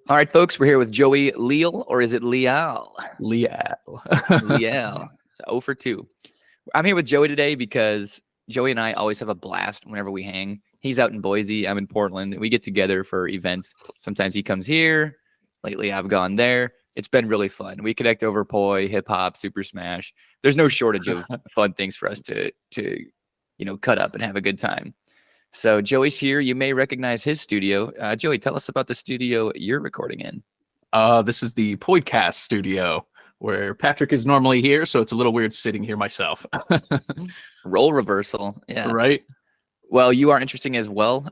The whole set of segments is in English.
All right, folks, we're here with Joey Leal, or is it Leal? Leal. Leal. 0 for 2. I'm here with Joey today because Joey and I always have a blast whenever we hang. He's out in Boise. I'm in Portland. We get together for events. Sometimes he comes here. Lately, I've gone there. It's been really fun. We connect over poi, hip hop, Super Smash. There's no shortage of fun things for us to cut up and have a good time. So Joey's here. You may recognize his studio. Joey, tell us about the studio you're recording in. This is the podcast studio where Patrick is normally here, so it's a little weird sitting here myself. Role reversal. Yeah. Right? Well, you are interesting as well.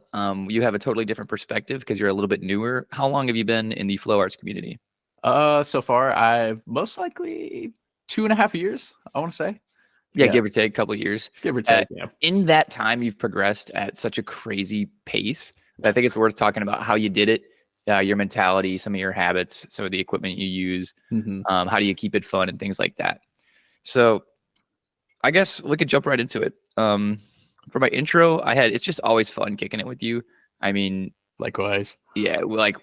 You have a totally different perspective because you're a little bit newer. How long have you been in the flow arts community? So far, I've most likely 2.5 years, I want to say. Yeah, give or take a couple of years. Give or take, yeah. In that time, you've progressed at such a crazy pace. I think it's worth talking about how you did it, your mentality, some of your habits, some of the equipment you use, how do you keep it fun and things like that. So I guess we could jump right into it. For my intro, it's just always fun kicking it with you. I mean, likewise. Yeah, like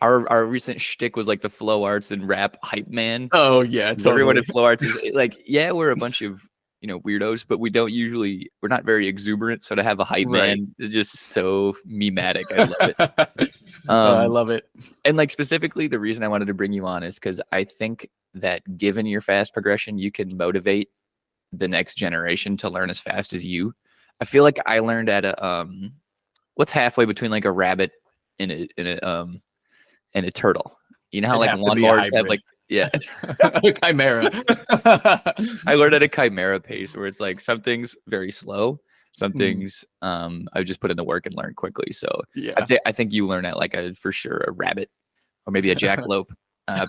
our recent shtick was like the flow arts and rap hype man. Oh yeah, totally. Everyone in flow arts is like, yeah, we're a bunch of weirdos, but we're not very exuberant. So to have a hype man is just so mematic. I love it. I love it. And like specifically, the reason I wanted to bring you on is because I think that given your fast progression, you can motivate the next generation to learn as fast as you. I feel like I learned at a what's halfway between like a rabbit and a turtle. You know how like lawnmowers have like a chimera. I learned at a chimera pace where it's like some things very slow, some things I just put in the work and learn quickly. So yeah, I think you learn at like for sure a rabbit or maybe a jackalope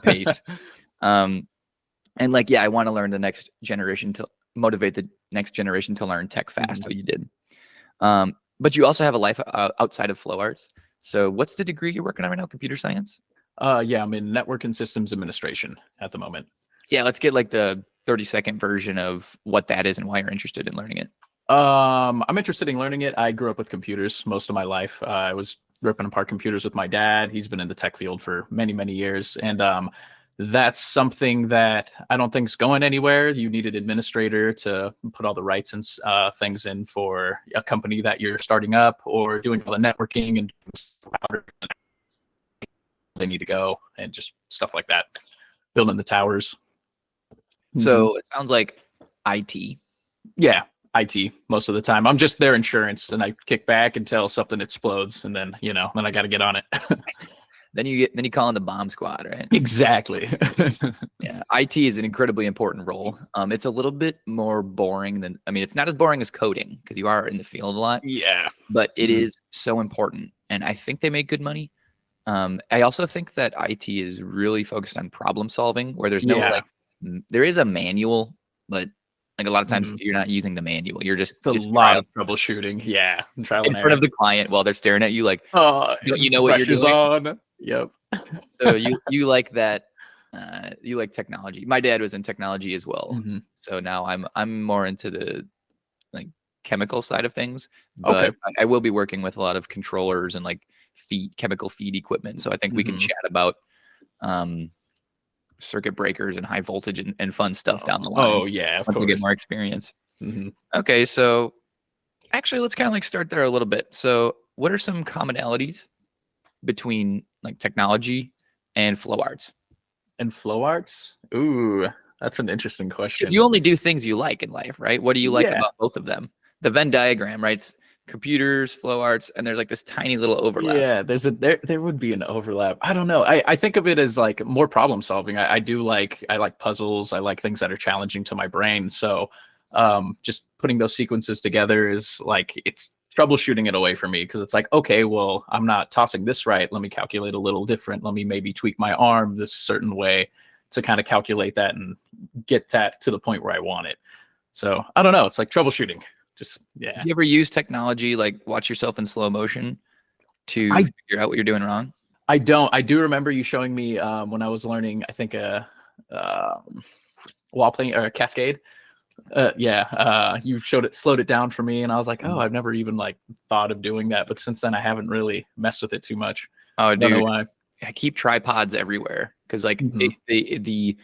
pace. And like I want to learn the next generation to motivate the next generation to learn tech fast. How you did, but you also have a life outside of flow arts. So what's the degree you're working on right now? Computer science? Yeah, I'm in network and systems administration at the moment. Yeah, let's get like the 30-second version of what that is and why you're interested in learning it. I'm interested in learning it. I grew up with computers most of my life. I was ripping apart computers with my dad. He's been in the tech field for many, many years. And that's something that I don't think is going anywhere. You need an administrator to put all the rights and things in for a company that you're starting up or doing all the networking and they need to go and just stuff like that. Building the towers. So it sounds like IT. Yeah, IT most of the time. I'm just their insurance and I kick back until something explodes and then, then I got to get on it. Then you call in the bomb squad, right? Exactly. Yeah, IT is an incredibly important role. It's a little bit more boring than, it's not as boring as coding because you are in the field a lot. Yeah. But it is so important. And I think they make good money. I also think that IT is really focused on problem solving where there's no there is a manual, but like a lot of times you're not using the manual. You're just a lot of troubleshooting. Yeah. In front of the client while they're staring at you like, don't you know what you're doing? On. Yep. So you like that. You like technology. My dad was in technology as well. So now I'm more into the like chemical side of things. But I will be working with a lot of controllers and like chemical feed equipment. So I think we can chat about circuit breakers and high voltage and fun stuff down the line. Oh yeah, once we get more experience. Okay, so actually let's kind of like start there a little bit. So what are some commonalities between like technology and flow arts? And flow arts? Ooh, that's an interesting question. Because you only do things you like in life, right? What do you like about both of them? The Venn diagram, right? It's computers, flow arts, and there's like this tiny little overlap. Yeah, there would be an overlap. I don't know. I think of it as like more problem solving. I like puzzles. I like things that are challenging to my brain. So just putting those sequences together is like it's troubleshooting it away for me because it's like, okay, well, I'm not tossing this right. Let me calculate a little different. Let me maybe tweak my arm this certain way to kind of calculate that and get that to the point where I want it. So I don't know. It's like troubleshooting. Just Do you ever use technology like watch yourself in slow motion to figure out what you're doing wrong? I don't. I do remember you showing me when I was learning, I think while playing Cascade. You slowed it down for me, and I was like, oh, I've never even like thought of doing that. But since then, I haven't really messed with it too much. Oh, Don't know dude, why. I keep tripods everywhere because like Mhm. the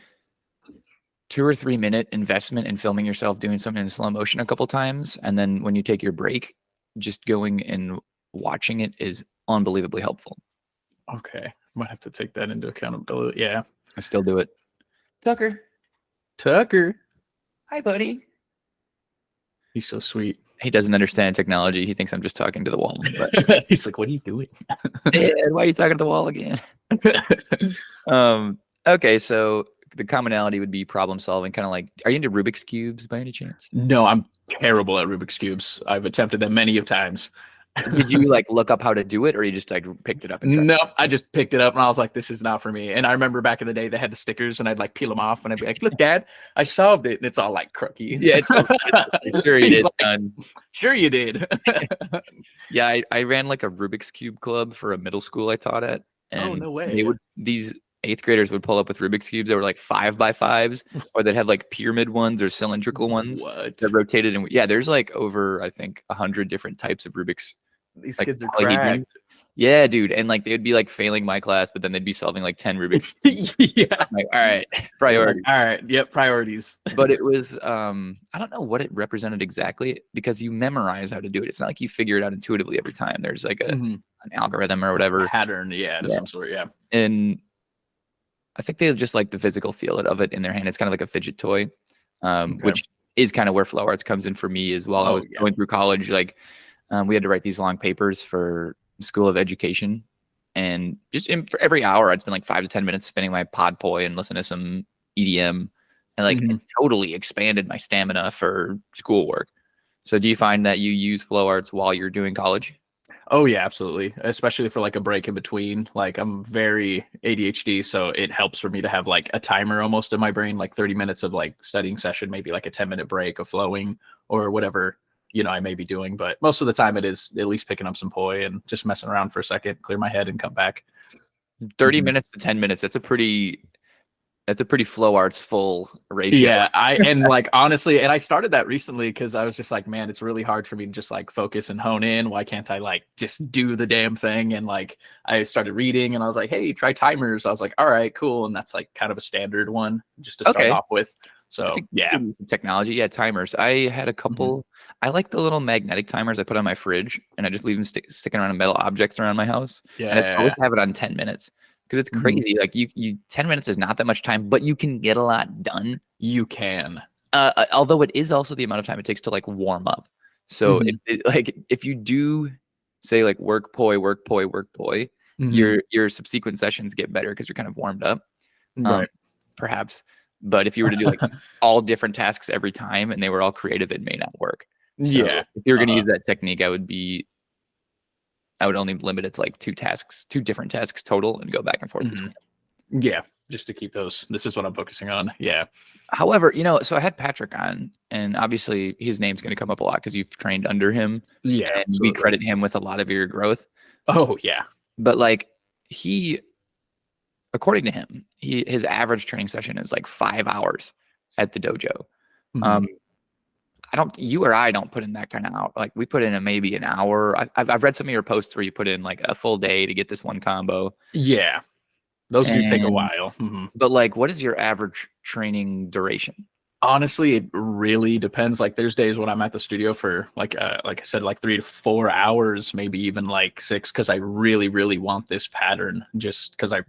2 or 3 minute investment in filming yourself doing something in slow motion a couple times, and then when you take your break, just going and watching it is unbelievably helpful. Okay, might have to take that into accountability. Yeah, I still do it. Tucker, Tucker, hi, buddy. he's so sweet. He doesn't understand technology. He thinks I'm just talking to the wall. But He's like, "What are you doing?" Dad, why are you talking to the wall again? Okay, so the commonality would be problem solving, kind of like, are you into Rubik's cubes by any chance? No, I'm terrible at Rubik's cubes. I've attempted them many of times. Did you like look up how to do it, or you just like picked it up and tried? No, I just picked it up and I was like, "This is not for me." And I remember back in the day, they had the stickers, and I'd like peel them off, and I'd be like, "Look, Dad, I solved it." And it's all like crooky. Yeah, it's sure you He's did, like, son. "Sure, you did." Yeah, I ran like a Rubik's Cube club for a middle school I taught at, Oh, and no they way. would these eighth graders would pull up with Rubik's cubes that were like 5x5s, or they'd have like pyramid ones or cylindrical ones What? that rotated. And yeah, there's like over I think 100 different types of Rubik's These like kids are polyhedrons. cracked. Yeah, dude, and like they'd be like failing my class, but then they'd be solving like 10 Rubik's cubes. Yeah. I'm like, all right, You're like, priority. all right. Yep. Priorities. But it was I don't know what it represented exactly because you memorize how to do it. It's not like you figure it out intuitively every time. There's like Mhm. an algorithm or whatever. Pattern. Yeah. To Yeah. some sort. Yeah. And I think they just like the physical feel of it in their hand. It's kind of like a fidget toy, Okay. which is kind of where flow arts comes in for me as well. I Oh, was yeah. going through college, like we had to write these long papers for School of Education, and just for every hour, I'd spend like 5 to 10 minutes spinning my pod poi and listen to some EDM, and like it totally expanded my stamina for schoolwork. So, do you find that you use flow arts while you're doing college? Oh yeah, absolutely. Especially for like a break in between. Like I'm very ADHD, so it helps for me to have like a timer almost in my brain, like 30 minutes of like studying session, maybe like a 10-minute break of flowing or whatever, I may be doing. But most of the time it is at least picking up some poi and just messing around for a second, clear my head and come back. 30 Mhm. minutes to 10 minutes. That's a pretty flow arts full ratio. Yeah, and like honestly, and I started that recently because I was just like, man, it's really hard for me to just like focus and hone in. Why can't I like just do the damn thing? And like I started reading and I was like, hey, try timers. I was like, all right, cool. And that's like kind of a standard one just to start Okay. off with. So yeah. Technology, yeah, timers. I had a couple. I like the little magnetic timers I put on my fridge, and I just leave them sticking around metal objects around my house. And I always Yeah. have it on 10 minutes because it's crazy. Like you 10 minutes is not that much time, but you can get a lot done. You can. Although it is also the amount of time it takes to like warm up. So like if you do say like work poi, your subsequent sessions get better because you're kind of warmed up. Right. Perhaps. But if you were to do like all different tasks every time and they were all creative, it may not work. So Yeah. if you're going to use that technique, I would only limit it to like 2 different tasks total and go back and forth between them. Yeah. Just to keep those. This is what I'm focusing on. Yeah. However, so I had Patrick on, and obviously his name's going to come up a lot because you've trained under him. Yeah. And absolutely. we credit him with a lot of your growth. Oh, yeah. But like according to him, his average training session is like 5 hours at the dojo. You or I don't put in that kind of hour. Like we put in maybe an hour. I've read some of your posts where you put in like a full day to get this one combo. Yeah. Those do take a while. But like, what is your average training duration? Honestly, it really depends. Like there's days when I'm at the studio for like I said, like 3 to 4 hours, maybe even like 6, because I really, really want this pattern just because I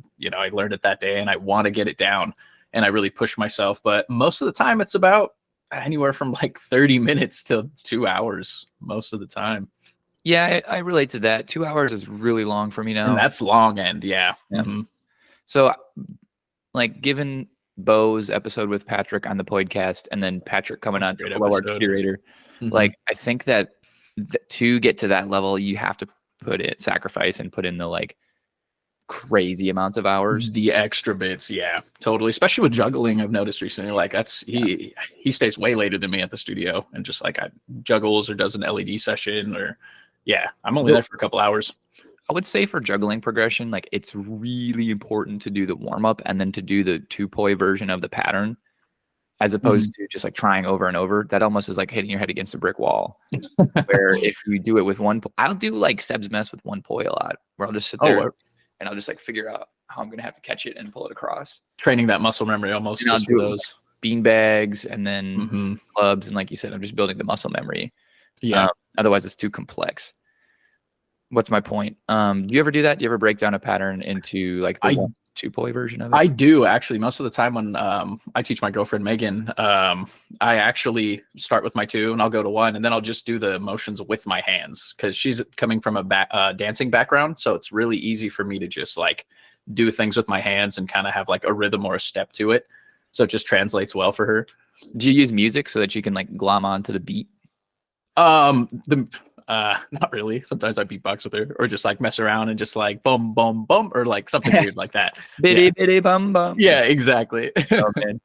learned it that day and I want to get it down and I really push myself. But most of the time it's about anywhere from like 30 minutes to 2 hours most of the time. Yeah, I relate to that. 2 hours is really long for me now. And that's long end. Yeah. So like given Bo's episode with Patrick on the podcast and then Patrick coming on to Flow Arts Curator, like I think that to get to that level, you have to sacrifice and put in the like crazy amounts of hours. The extra bits, yeah, totally. Especially with juggling, I've noticed recently. Like he stays way later than me at the studio and just like juggles or does an LED session or I'm only there for a couple hours. I would say for juggling progression, like it's really important to do the warm up and then to do the 2-poi version of the pattern, as opposed to just like trying over and over. That almost is like hitting your head against a brick wall. Where if you do it with I'll do like Seb's mess with 1 poi a lot, where I'll just sit there and I'll just like figure out how I'm gonna have to catch it and pull it across. Training that muscle memory almost And I'll just for do it with those. bean bags and then Hmm. clubs, and like you said, I'm just building the muscle memory. Yeah. Otherwise, it's too complex. What's my point? Do you ever do that? Do you ever break down a pattern into like the I 1-2 poi version of it? I do actually. Most of the time when I teach my girlfriend Megan, I actually start with my 2 and I'll go to 1, and then I'll just do the motions with my hands because she's coming from a dancing background, so it's really easy for me to just like do things with my hands and kind of have like a rhythm or a step to it. So it just translates well for her. Do you use music so that you can like glom onto the beat? The Not really. Sometimes I beatbox with her or just like mess around and just like boom, boom, boom, or like something weird like that. Bitty bitty bum bum. Yeah, exactly. Oh man.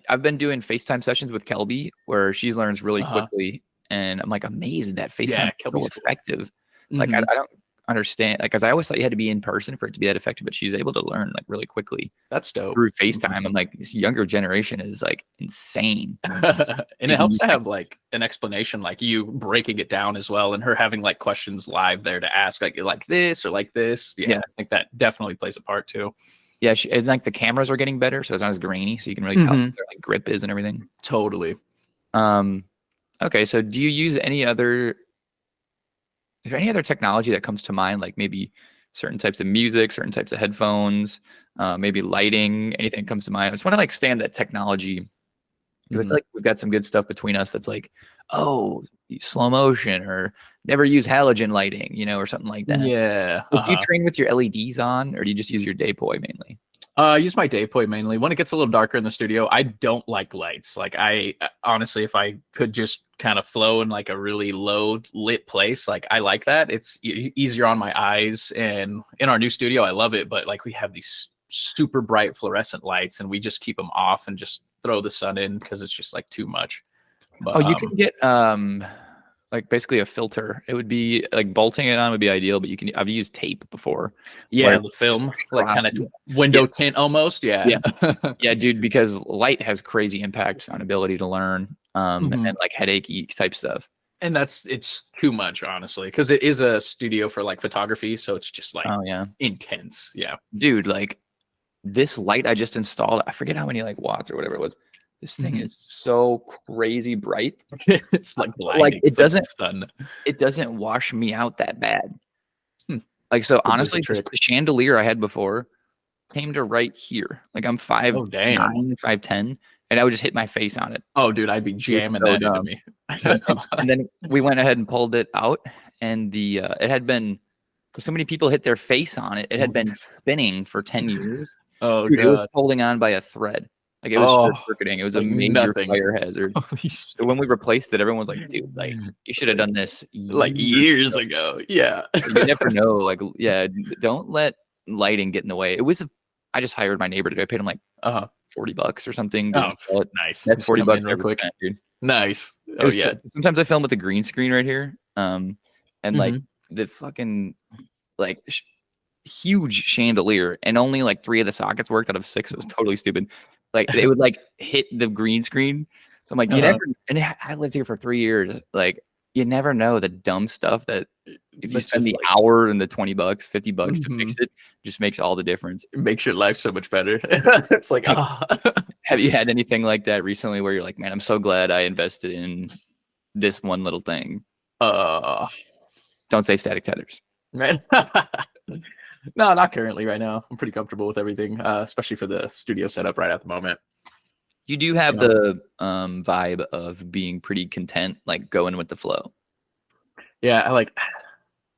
I've been doing FaceTime sessions with Kelby where she learns really quickly, and I'm like amazed that FaceTime Yeah, is so Kelby's cool. effective. Like I don't understand, like, because I always thought you had to be in person for it to be that effective, but she's able to learn like really quickly That's dope. through FaceTime. I'm like, this younger generation is like insane. And it helps to have like an explanation, like you breaking it down as well, and her having like questions live there to ask, like this or like this. Yeah, I think that definitely plays a part too. Yeah, and like the cameras are getting better, so it's not as grainy, so you can really tell what their like grip is and everything. Totally. Okay, so do you use any other? Is there any other technology that comes to mind, like maybe certain types of music, certain types of headphones, maybe lighting? Anything comes to mind? I just want to like stand that technology because I feel like we've got some good stuff between us. That's like, oh, slow motion, or never use halogen lighting, you know, or something like that. Yeah. Do you train with your LEDs on, or do you just use your day poi mainly? I use my day poi mainly. When it gets a little darker in the studio, I don't like lights. Like I honestly, if I could just kind of flow in like a really low lit place, like I like that. It's easier on my eyes. And in our new studio, I love it. But like we have these super bright fluorescent lights, and we just keep them off and just throw the sun in because it's just like too much. But, you can get like basically a filter. It would be like bolting it on would be ideal, but I've used tape before. Yeah, the film, like kind of window tint almost. Yeah. Yeah, dude, because light has crazy impacts on ability to learn, and like headachy type stuff. And it's too much, honestly, because it is a studio for like photography, so it's just like intense. Yeah, dude, like this light I just installed, I forget how many like watts or whatever it was. This thing is so crazy bright. It's like blinding. Like it doesn't wash me out that bad. Like, so honestly, the chandelier I had before came to right here. Like I'm 5'9", 5'10", and I would just hit my face on it. Oh, dude, I'd be jamming that into me. And then we went ahead and pulled it out, and it had been, because so many people hit their face on it. It had been spinning for 10 years. Oh, dude, it was holding on by a thread. Like it was short circuiting. It was like a major fire hazard. So when we replaced it, everyone was like, dude, like you should have done this like years ago. Yeah. You never know. Like, yeah, don't let lighting get in the way. I just hired my neighbor today. I paid him like $40 or something. Oh, nice. That's $40 real quick, dude. Nice. Oh yeah. Cool. Sometimes I film with a green screen right here. And like the fucking like huge chandelier, and only like 3 of the sockets worked out of 6. It was totally stupid. Like it would like hit the green screen. So I'm like, you never. And I lived here for 3 years. Like you never know the dumb stuff that if you spend the hour and the $20, $50 to fix it, just makes all the difference. It makes your life so much better. It's like, have you had anything like that recently where you're like, man, I'm so glad I invested in this one little thing? Don't say static tethers. Man. No, not currently right now. I'm pretty comfortable with everything, especially for the studio setup right at the moment. You do have the vibe of being pretty content, like going with the flow. Yeah,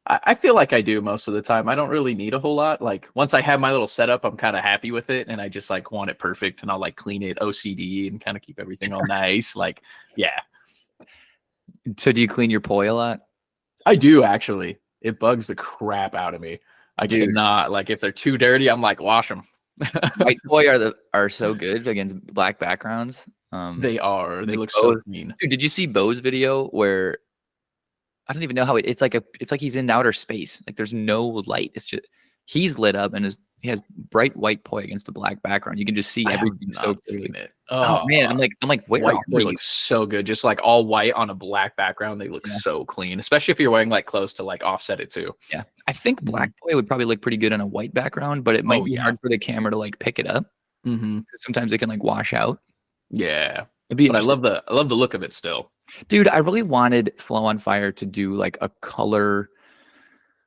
I feel like I do most of the time. I don't really need a whole lot. Like once I have my little setup, I'm kind of happy with it, and I just like want it perfect, and I'll like clean it OCD and kind of keep everything all nice. Like, yeah. So do you clean your poi a lot? I do, actually. It bugs the crap out of me. I cannot, like, if they're too dirty, I'm like, wash them. White poi are so good against black backgrounds. They are. They look so mean. Dude, did you see Bo's video where I don't even know how it's like he's in outer space. Like there's no light. It's just he's lit up and his he has bright white poi against a black background. You can just see I have everything so not clearly. seen it. Oh man, I'm like, where White are koi these? looks so good, just like all white on a black background. They look Yeah. so clean, especially if you're wearing like clothes to like offset it too. Yeah. I think black poi would probably look pretty good on a white background, but it might Oh be yeah. hard for the camera to like pick it up. Hmm. 'Cause sometimes it can like wash out. Yeah, It'd be but interesting. I love the look of it still. Dude, I really wanted Flow on Fire to do like a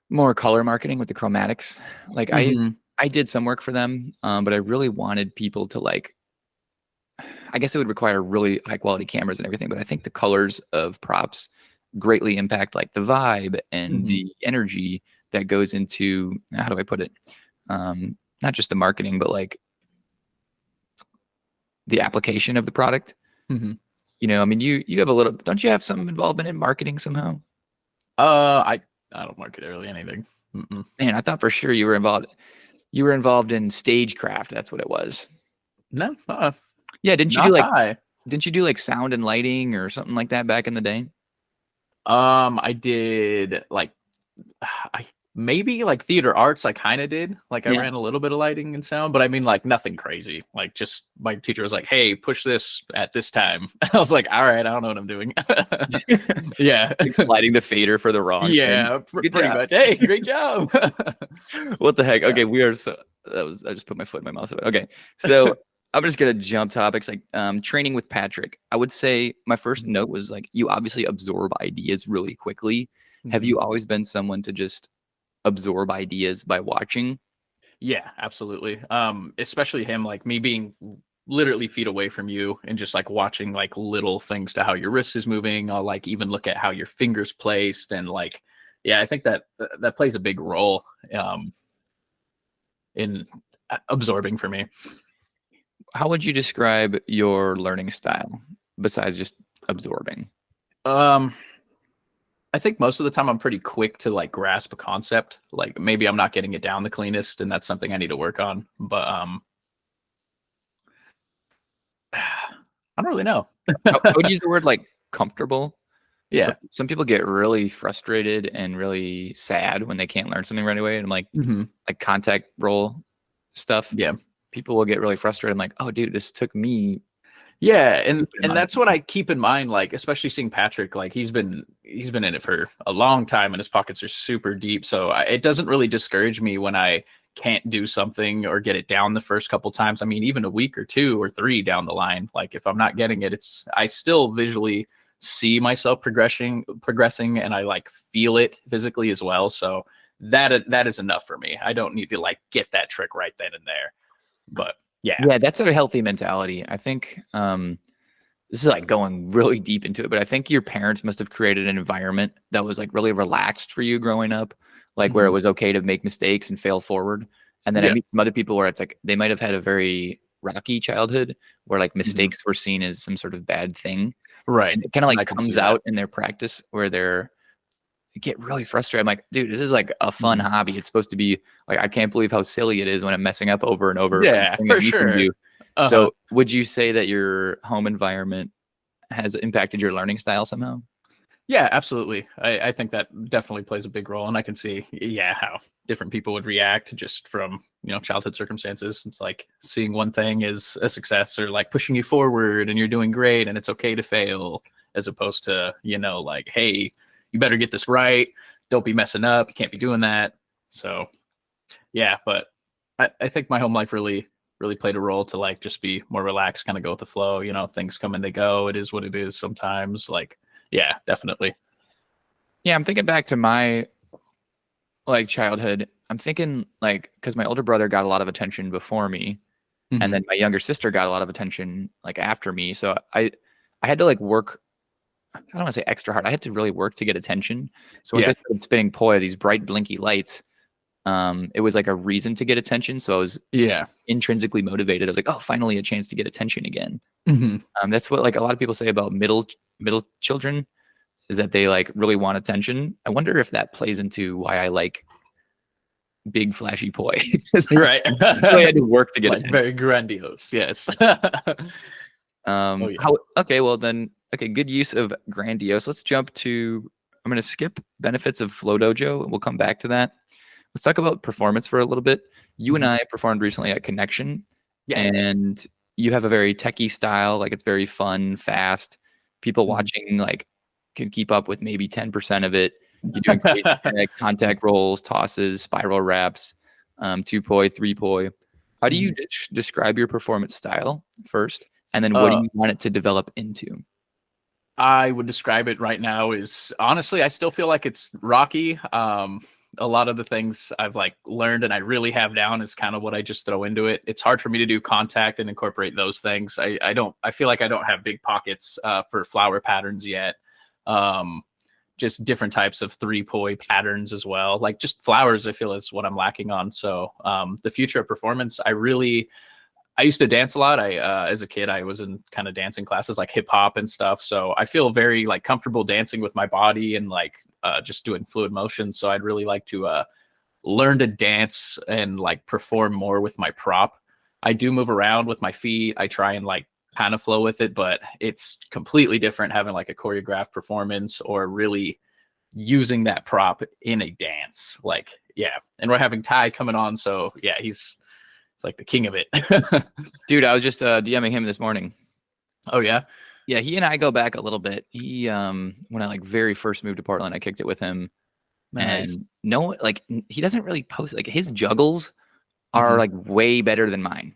more color marketing with the chromatics. Like Hmm. I did some work for them, but I really wanted people to like. I guess it would require really high quality cameras and everything, but I think the colors of props greatly impact like the vibe and Hmm. the energy that goes into how do I put it? Not just the marketing, but like the application of the product. Hmm. You know, I mean, you have a little. Don't you have some involvement in marketing somehow? I don't market really anything. Mm-mm. Man, I thought for sure you were involved. You were involved in stagecraft. That's what it was. No, Yeah, not I. didn't you do like sound and lighting or something like that back in the day? I did like I maybe like theater arts. I kind of did. Like I Yeah. ran a little bit of lighting and sound, but I mean like nothing crazy. Like just my teacher was like, "Hey, push this at this time." I was like, "All right, I don't know what I'm doing." Yeah, Like sliding the fader for the wrong thing. yeah, Good pretty job. much. Hey, great job. What the heck? Yeah. Okay, we are so that was I just put my foot in my mouth. Okay. So I'm just gonna jump topics like training with Patrick. I would say my first note was like you obviously absorb ideas really quickly. Have Mhm. you always been someone to just absorb ideas by watching? Yeah, absolutely. Especially him, like me being literally feet away from you and just like watching like little things to how your wrist is moving. I'll like even look at how your fingers placed and like, yeah, I think that that plays a big role in absorbing for me. How would you describe your learning style besides just absorbing? Um, I think most of the time I'm pretty quick to like grasp a concept. Like maybe I'm not getting it down the cleanest, and that's something I need to work on. But I don't really know. I would use the word like comfortable. Yeah. Some people get really frustrated and really sad when they can't learn something right away. And Hmm. like contact role stuff, Yeah. people will get really frustrated. I'm like, oh, dude, this took me Yeah, stupid and amount of that's what time. I keep in mind, like especially seeing Patrick, like he's been in it for a long time, and his pockets are super deep. So it doesn't really discourage me when I can't do something or get it down the first couple times. I mean, even a week or two or three down the line, like if I'm not getting it, it's I still visually see myself progressing, and I like feel it physically as well. So that is enough for me. I don't need to like get that trick right then and there. But yeah. Yeah, that's a healthy mentality. I think this is like going really deep into it, but I think your parents must have created an environment that was like really relaxed for you growing up, like where it Mhm. was okay to make mistakes and fail forward. And then I Yeah. meet some other people where it's like they might have had a very rocky childhood where like Mhm. mistakes were seen as some sort of bad thing. Right. And it kind of I like can see comes that. out in their practice where they get really frustrated. I'm like, dude, this is like a fun Mhm. hobby. It's supposed to be like, I can't believe how silly it is when I'm messing up over and over from Yeah, thing that for you can sure. do. Uh-huh. So would you say that your home environment has impacted your learning style somehow? Yeah, absolutely. I think that definitely plays a big role, and I can see, yeah, how different people would react just from, childhood circumstances. It's like seeing one thing as a success or like pushing you forward and you're doing great and it's okay to fail, as opposed to, like, hey, you better get this right. Don't be messing up. You can't be doing that. So yeah, but I think my home life really played a role to like just be more relaxed, kind of go with the flow. Things come and they go. It is what it is sometimes. Like, yeah, definitely. Yeah, I'm thinking back to my like childhood. I'm thinking like because my older brother got a lot of attention before me, and Hmm. then my younger sister got a lot of attention like after me. So I had to like work. I don't want to say extra hard. I had to really work to get attention. So once I Yeah. started spinning poi, these bright blinky lights, it was like a reason to get attention. So I was Yeah. intrinsically motivated. I was like, oh, finally a chance to get attention again. Hmm. That's what like a lot of people say about middle children is that they like really want attention. I wonder if that plays into why I like big flashy poi because I Right. really had to work to get Like attention. very grandiose. Yes. Oh yeah. How okay, well then okay, good use of grandiose. Let's jump to I'm gonna skip benefits of Flow Dojo and we'll come back to that. let's talk about performance for a little bit. You and Mhm. I performed recently at Connection, Yeah. and you have a very techie style. Like it's very fun, fast. People Mhm. watching like can keep up with maybe 10% of it. You're doing crazy contact rolls, tosses, spiral wraps, two poi, three poi. How do you Mhm. describe your performance style first, and then what do Uh, you want it to develop into? I would describe it right now is honestly, I still feel like it's rocky. A lot of the things I've like learned and I really have down is kind of what I just throw into it. It's hard for me to do contact and incorporate those things. I feel like I don't have big pockets for flower patterns yet. Um, just different types of three poi patterns as well. Like just flowers, I feel is what I'm lacking on. So the future of performance, I used to dance a lot. As a kid, I was in kind of dancing classes like hip hop and stuff. So I feel very like comfortable dancing with my body and like just doing fluid motions. So I'd really like to learn to dance and like perform more with my prop. I do move around with my feet. I try and like kind of flow with it, but it's completely different having like a choreographed performance or really using that prop in a dance. Like, yeah. And we're having Ty coming on. So yeah, it's like the king of it. Dude, I was just DMing him this morning. Oh yeah. Yeah, he and I go back a little bit. He when I like very first moved to Portland, I kicked it with him, Nice. and no, like he doesn't really post like his juggles are Mhm. like way better than mine.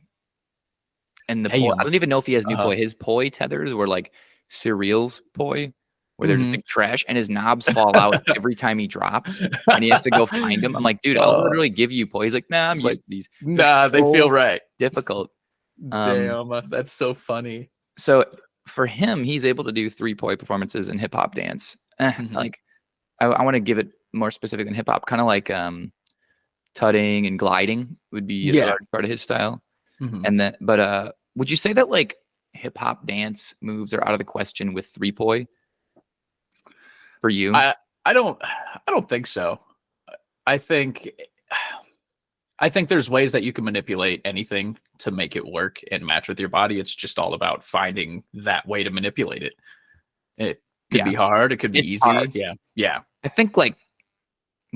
And the poi, I Damn. don't even know if he has new Uh-huh. poi. His poi tethers were like cereals poi, where they're just Mhm. like trash, and his knobs fall out every time he drops, and he has to go find them. I'm like, dude, I'll Uh, literally give you poi. He's like, nah, I'm it's like, used to these. They're nah, they feel so right. difficult. Um, Damn, that's so funny. so for him, he's able to do three poi performances in hip hop dance. Mhm. Like I want to give it more specific than hip hop, kind of like tutting and gliding would be a Yeah. large part of his style. Mhm. And then, but would you say that like hip hop dance moves are out of the question with three poi for you? I I don't think so. I think I think there's ways that you can manipulate anything to make it work and match with your body. It's just all about finding that way to manipulate it. It could Yeah, be hard, it could be it's hard. easy. Yeah. Yeah. I think like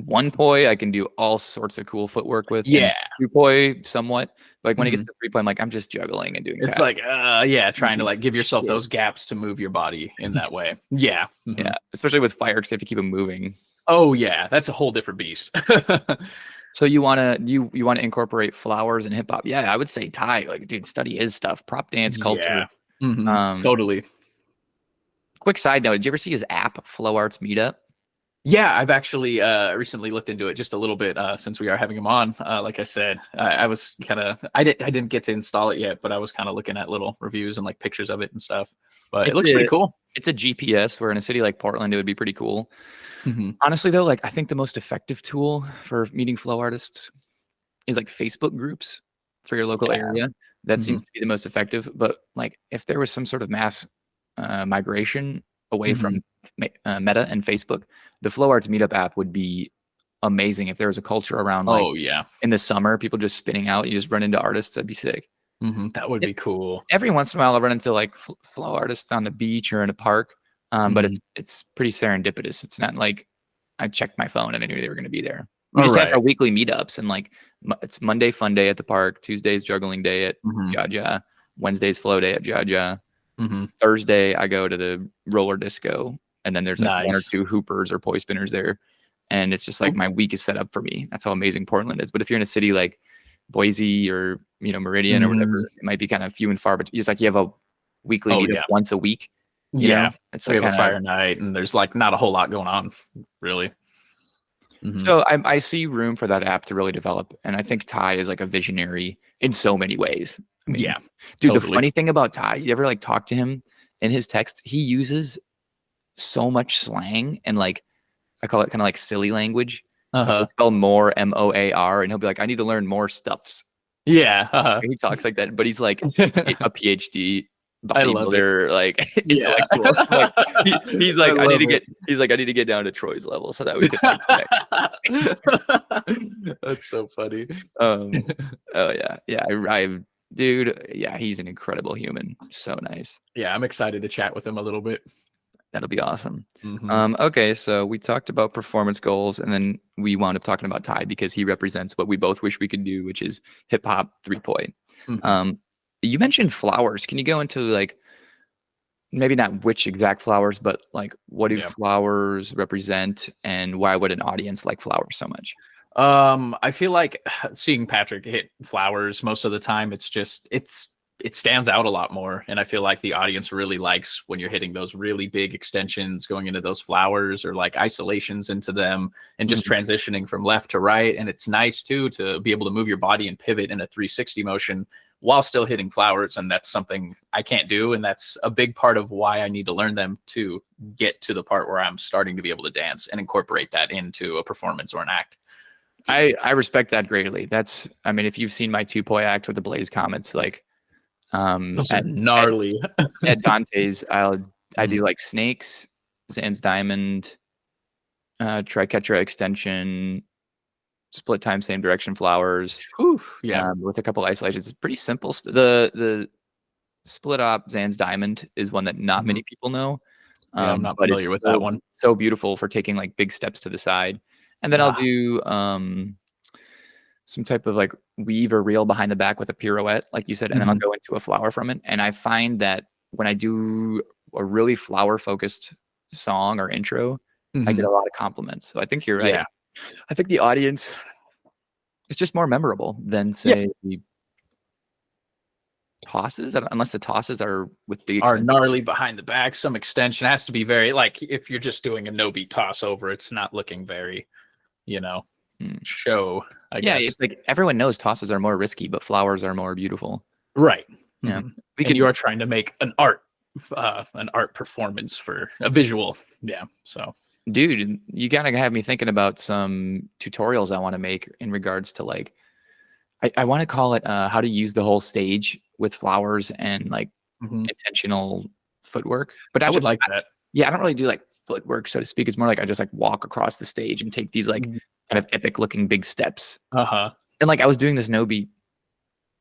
one poi I can do all sorts of cool footwork with, and Yeah. two poi somewhat. Like when it gets Mhm. to three poi, I'm like I'm just juggling and doing It's pat. like, yeah, trying to Do like give yourself shit. those gaps to move your body in that way. Yeah. Yeah, Mhm. especially with fire because you have to keep them moving. Oh yeah, that's a whole different beast. So you wanna you want to incorporate flowers and hip hop? Yeah, I would say Ty. Like, dude, study his stuff. Prop dance culture. Yeah. Mhm. Um, Totally. quick side note: did you ever see his app, Flow Arts Meetup? Yeah, I've actually recently looked into it just a little bit since we are having him on. Like I said, I was kind of I didn't get to install it yet, but I was kind of looking at little reviews and like pictures of it and stuff. But it It's looks pretty a cool. it's a GPS. Where in a city like Portland, it would be pretty cool. Hmm. Honestly, though, like I think the most effective tool for meeting flow artists is like Facebook groups for your local Yeah. area. That Hmm. seems to be the most effective. But like, if there was some sort of mass migration away Hmm. from Meta and Facebook, the Flow Arts Meetup app would be amazing. If there was a culture around like Oh yeah. in the summer, people just spinning out, you just run into artists. That'd be sick. Hmm. That would It, be cool. every once in a while, I'll run into like flow artists on the beach or in a park, but Hmm. it's pretty serendipitous. It's not like I checked my phone and I knew they were going to be there. We All just have right. our weekly meetups, and like it's Monday fun day at the park, Tuesday's juggling day at Hmm. Jaja, Wednesday's flow day at Jaja, Hmm. Thursday I go to the roller disco, and then there's like one or Nice. two hoopers or poi spinners there, and it's just like Cool. my week is set up for me. That's how amazing Portland is. But if you're in a city like Boise or Meridian or Mm. whatever, it might be kind of few and far, but just like you have a weekly Oh meetup yeah. once a week, Yeah. it's We like have a kind of. fire night, and there's like not a whole lot going on, really. Hmm. So I see room for that app to really develop, and I think Ty is like a visionary in so many ways. I mean, Yeah. dude, the Totally. funny thing about Ty, you ever like talk to him in his text? He uses so much slang and like I call it kind of like silly language. Uh Like he'll huh. spell more MOAR, and he'll be like, I need to learn more stuffs. Yeah. Uh He talks like that, but he's like huh. a PhD I love it. bodybuilder, like Yeah. intellectual. Like he's I like, love it. I need to get down to Troy's level so that we can like connect. That's so funny. Um, oh yeah, yeah, dude, yeah, he's an incredible human. So nice. Yeah, I'm excited to chat with him a little bit. That'll be awesome. Hmm. Okay, so we talked about performance goals, and then we wound up talking about Ty because he represents what we both wish we could do, which is hip hop 3-point. Hmm. Um, you mentioned flowers. Can you go into like maybe not which exact flowers, but like what do Yeah. flowers represent, and why would an audience like flowers so much? I feel like seeing Patrick hit flowers most of the time, it stands out a lot more. And I feel like the audience really likes when you're hitting those really big extensions, going into those flowers or like isolations into them and just Mhm. transitioning from left to right. And it's nice too to be able to move your body and pivot in a 360 motion while still hitting flowers. And that's something I can't do. And that's a big part of why I need to learn them to get to the part where I'm starting to be able to dance and incorporate that into a performance or an act. I respect that greatly. That's I mean, if you've seen my 2-point act with the Blaze Comets, like Those are at at, gnarly. at Dante's, I do Mhm. like snakes, Zan's diamond, triquetra extension, split time, same direction flowers, Whew, yeah. with a couple isolations. It's pretty simple. The split up Zan's diamond is one that not Mhm. many people know, Yeah, I'm not but it's familiar with that one. so beautiful for taking like big steps to the side. And then I'll Ah, do some type of like weave or reel behind the back with a pirouette, like you said, and then I'll mhm, go into a flower from it. And I find that when I do a really flower focused song or intro, I get mhm. a lot of compliments. So I think you're right. Yeah. I think the audience is just more memorable than Yeah. say the tosses, unless the tosses are with big Are extension. gnarly behind the back. Some extension has to be very like if you're just doing a no beat toss over, it's not looking very, you know, Hmm. show, I Yeah, guess. it's like everyone knows tosses are more risky, but flowers are more beautiful. Right. Yeah, Mhm. we And you could. are trying to make an art performance for a visual. Yeah. So Dude, you gotta have me thinking about some tutorials I want to make in regards to like I want to call it how to use the whole stage with flowers and like mhm. intentional footwork. But I would actually, like that. yeah, I don't really do like footwork, so to speak. It's more like I just like walk across the stage and take these like kind of epic looking big steps. Uh-huh. And like I was doing this no beat,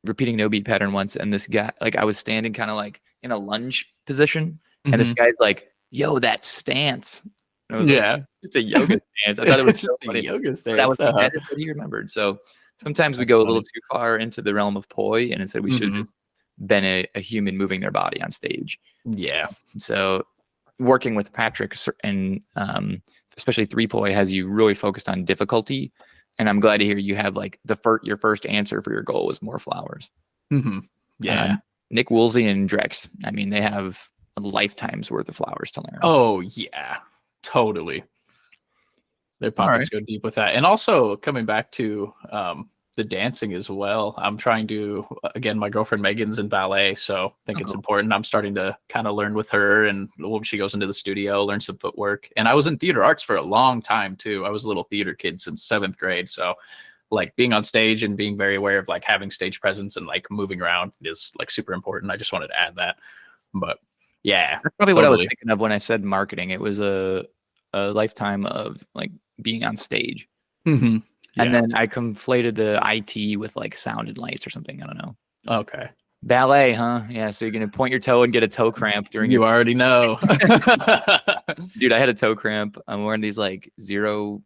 repeating no beat pattern once, and this guy, like I was standing kind of like in a lunge position, and this Mhm. guy's like, "Yo, that stance." And I was like, Yeah. "It's a yoga stance." I thought it was It's just so a funny, yoga but that was stance. Uh-huh. that is what he remembered. So sometimes we That's go a little funny. too far into the realm of poi, and instead we should have Mhm. just been a human moving their body on stage. Yeah. And so working with Patrick and especially 3-poi has you really focused on difficulty. And I'm glad to hear you have like your first answer for your goal was more flowers. Mhm. Yeah. Nick Woolsey and Drex, I mean, they have a lifetime's worth of flowers to learn. Oh, yeah. Totally. Their All right. pockets go deep with that. And also coming back to the dancing as well. I'm trying to again, my girlfriend Megan's in ballet, so I think Oh, it's cool. important. I'm starting to kind of learn with her and when she goes into the studio, learn some footwork. And I was in theater arts for a long time too. I was a little theater kid since 7th grade. So like being on stage and being very aware of like having stage presence and like moving around is like super important. I just wanted to add that. But yeah, That's probably what I was totally. thinking of when I said marketing. It was a lifetime of like being on stage. Hmm. And Yeah. then I conflated the IT with like sound and lights or something. I don't know. Okay. Ballet, huh? Yeah. So you're gonna point your toe and get a toe cramp during your You already know. dude. I had a toe cramp. I'm wearing these like zero,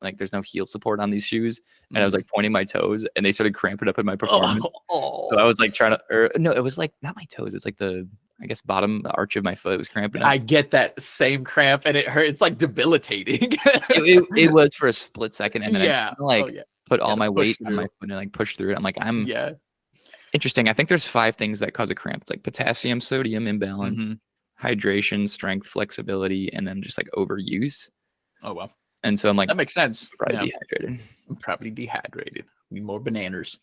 like there's no heel support on these shoes, and I was Mhm. like pointing my toes, and they started cramping up in my performance. So I Oh, was like trying to, or no, it was like not my toes. It's like I guess bottom, the arch of my foot was cramping up. I get that same cramp and it hurts. It's like debilitating. It was for a split second, and then I kind Yeah. of Oh like yeah. put You all gotta my push weight on my through. foot and like push through it. I'm like, I'm Yeah. interesting. I think there's 5 things that cause a cramp. It's like potassium, sodium Hmm. imbalance, hydration, strength, flexibility, and then just like overuse. Oh well. And so I'm like, That makes sense. probably Yeah. dehydrated. I'm probably dehydrated. Need more bananas.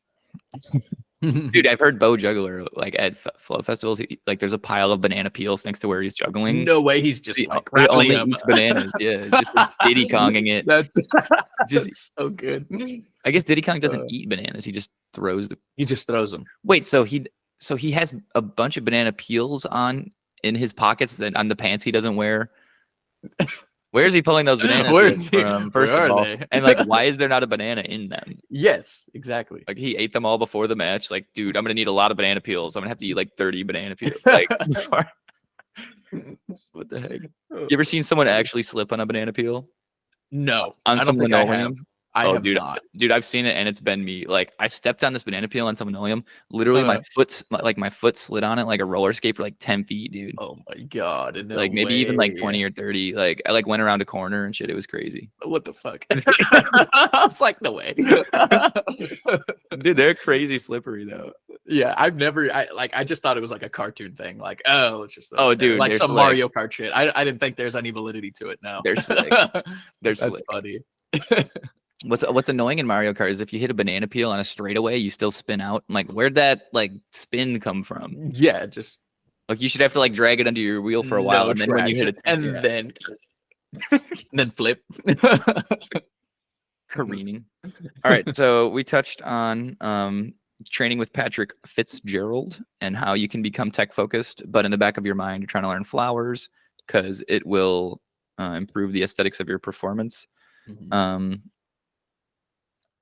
Dude, I've heard Bo Juggler like at flow festivals. Like, there's a pile of banana peels next to where he's juggling. No way he's just like He rattling only them. eats bananas. Yeah, just like Diddy Konging it. That's Just, that's so good. I guess Diddy Kong doesn't Uh, eat bananas. He just throws the. he just throws them. Wait, so he has a bunch of banana peels on in his pockets that on the pants he doesn't wear. Where is he pulling those banana peels from? Where First of are all, they? and like, why is there not a banana in them? Yes, exactly. Like, he ate them all before the match. Like, dude, I'm gonna need a lot of banana peels. I'm gonna have to eat like 30 banana peels. Like, before. What the heck? You ever seen someone actually slip on a banana peel? No, On I don't some think I have. linoleum? I Oh, have dude, not. I've seen it and it's been me. Like, I stepped on this banana peel on some linoleum. Literally, Uh, my foot slid on it like a roller skate for like 10 feet, dude. oh my god, no Like maybe even like way. 20 or 30. Like I like went around a corner and shit. It was crazy. What the fuck? I'm just kidding. I was like, no way. Dude, they're crazy slippery though. Yeah, I've never. I just thought it was like a cartoon thing. Like, oh, let's just throw Oh, it there, dude, like they're some slick. Mario Kart shit. I didn't think there's any validity to it. No, They're slick. They're that's slick. funny. What's annoying in Mario Kart is if you hit a banana peel on a straightaway, you still spin out. I'm like, where'd that like spin come from? Yeah, just Like you should have to like drag it under your wheel for a while, no and then when you hit traction, it, and yeah, then flip. careening. All right, so we touched on training with Patrick Fitzgerald and how you can become tech focused, but in the back of your mind, you're trying to learn flowers because it will improve the aesthetics of your performance. Mhm.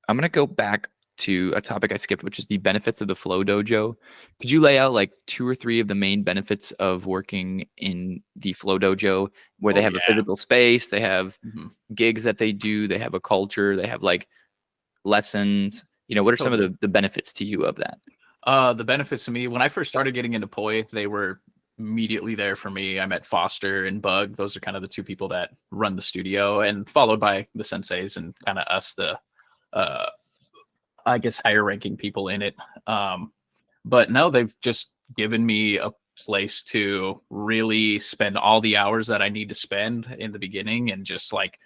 I'm gonna go back to a topic I skipped, which is the benefits of the Flow Dojo. Could you lay out like 2 or 3 of the main benefits of working in the Flow Dojo, where they Oh have a yeah. physical space, they have Mhm. gigs that they do, they have a culture, they have like lessons. What are some of Totally. the benefits to you of that? The benefits to me when I first started getting into poi, they were immediately there for me. I met Foster and Bug. Those are kind of the 2 people that run the studio, and followed by the senseis and kind of us, the uh, I guess higher ranking people in it. But no, they've just given me a place to really spend all the hours that I need to spend in the beginning, and just like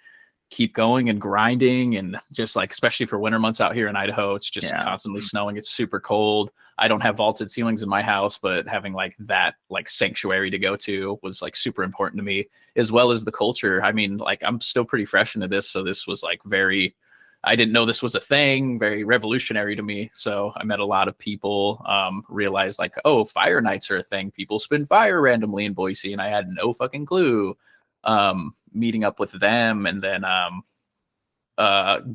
keep going and grinding, and just like, especially for winter months out here in Idaho, it's just Yeah. constantly snowing. It's super cold. I don't have vaulted ceilings in my house, but having like that like sanctuary to go to was like super important to me, as well as the culture. I mean, like I'm still pretty fresh into this, so this was like very, I didn't know this was a thing, very revolutionary to me. So I met a lot of people, realized like, oh, fire nights are a thing. People spin fire randomly in Boise, and I had no fucking clue. Meeting up with them, and then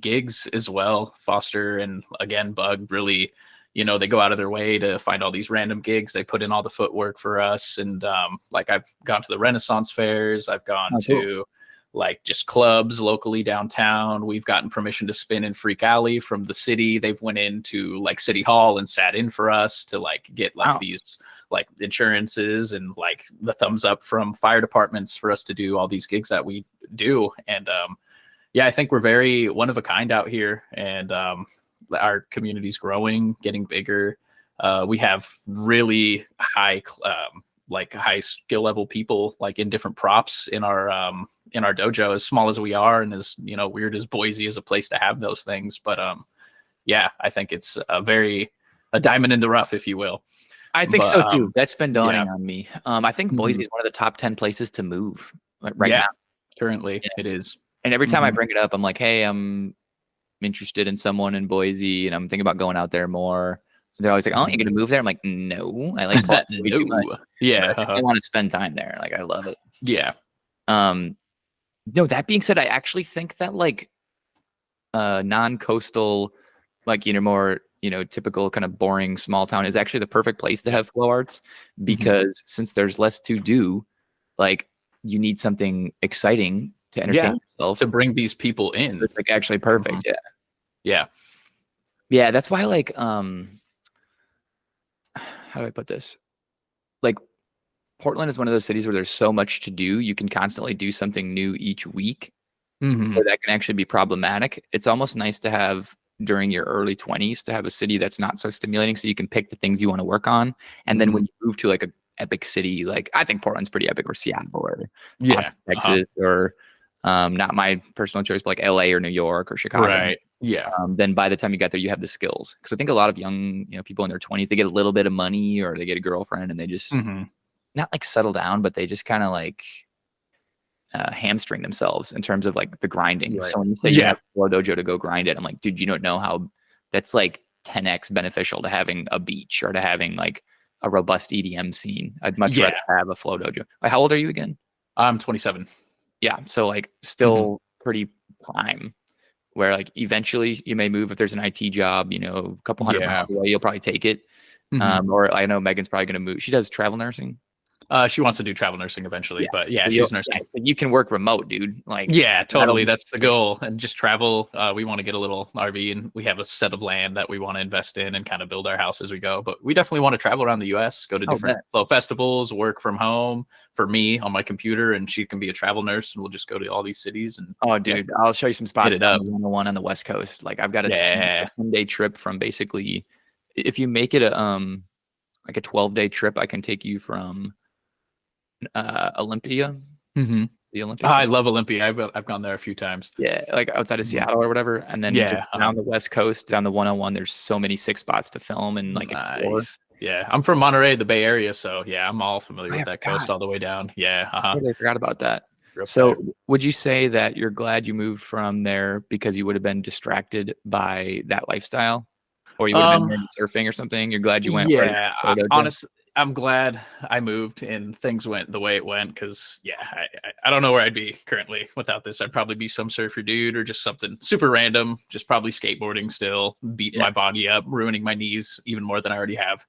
gigs as well. Foster and again Bug really, they go out of their way to find all these random gigs. They put in all the footwork for us, and like I've gone to the Renaissance fairs, I've gone Oh, cool. to like just clubs locally downtown. We've gotten permission to spin in Freak Alley from the city. They've went into like City Hall and sat in for us to like get like Wow. these like insurances and like the thumbs up from fire departments for us to do all these gigs that we do. And yeah, I think we're very one of a kind out here, and our community's growing, getting bigger. We have really like high skill level people like in different props in our dojo, as small as we are, and as weird as Boise is a place to have those things. But yeah, I think it's a diamond in the rough, if you will. I think But so too. That's been dawning yeah. on me. I think Boise Mhm. is one of the top 10 places to move right Yeah, now. currently Yeah. it is. And every time I Mhm. bring it up, I'm like, hey, I'm interested in someone in Boise and I'm thinking about going out there more. They're always like, oh, you're Mhm. going to move there? I'm like, no, I like Portland way too much. No. But Yeah. I definitely want to spend time there. Like, I love it. Yeah. Um, no, that being said, I actually think that like non-coastal, like, more, typical kind of boring small town is actually the perfect place to have flow arts Mhm. because since there's less to do, like you need something exciting to Yeah. entertain yourself. To bring these people So in. it's like actually perfect. Mhm. Yeah. Yeah. Yeah. That's why like, how do I put this? Like Portland is one of those cities where there's so much to do. You can constantly do something new each week, Mhm. where that can actually be problematic. It's almost nice to have during your early 20s to have a city that's not so stimulating so you can pick the things you want to work on. And then when Mhm. you move to like a epic city, like I think Portland's pretty epic, or Seattle or Yeah. Austin, Texas, or not my personal choice, but like LA or New York or Chicago. Right. Yeah. Then by the time you get there, you have the skills. Because I think a lot of young, people in their 20s, they get a little bit of money or they get a girlfriend and they just Mhm. not like settle down, but they just kind of like hamstring themselves in terms of like the grinding. Right. So when you say you Yeah. have a flow dojo to go grind it, I'm like, dude, you don't know how that's like 10x beneficial to having a beach or to having like a robust EDM scene. I'd much Yeah. rather have a flow dojo. How old are you again? I'm 27. Yeah, so like Mhm. still pretty prime. Where like eventually you may move if there's an IT job, a couple hundred Yeah. miles away, you'll probably take it. Mhm. Or I know Megan's probably going to move. She does travel nursing. She wants to do travel nursing eventually, Yeah. but yeah, So she's yeah, nursing. so you can work remote, dude. Like Yeah, that'll totally. be That's the goal. And just travel. We want to get a little RV and we have a set of land that we want to invest in and kind of build our house as we go. But we definitely want to travel around the US, go to oh different bet. flow festivals, work from home for me on my computer, and she can be a travel nurse and we'll just go to all these cities and Oh yeah, dude, I'll show you some hit spots it on up. the 101 on the West Coast. Like I've got a Yeah. 10-day trip from basically if you make it a like a 12-day trip, I can take you from Olympia, Hmm. the Olympic I thing. love Olympia. I've gone there a few times. Yeah, like outside of Mhm. Seattle or whatever, and then just Yeah. down the West Coast, down the 101, there's so many sick spots to film and like explore. Nice. Yeah. I'm from Monterey, the Bay Area. So yeah, I'm all familiar I with that forgot. coast all the way down. Yeah. Totally forgot about that. Grew up So, there. would you say that you're glad you moved from there because you would have been distracted by that lifestyle, or you would have been Um, more into surfing or something? You're glad you went where Yeah, Photo did? honestly, I'm glad I moved and things went the way it went because, yeah, I don't know where I'd be currently without this. I'd probably be some surfer dude or just something super random, just probably skateboarding still, beating Yeah. my body up, ruining my knees even more than I already have.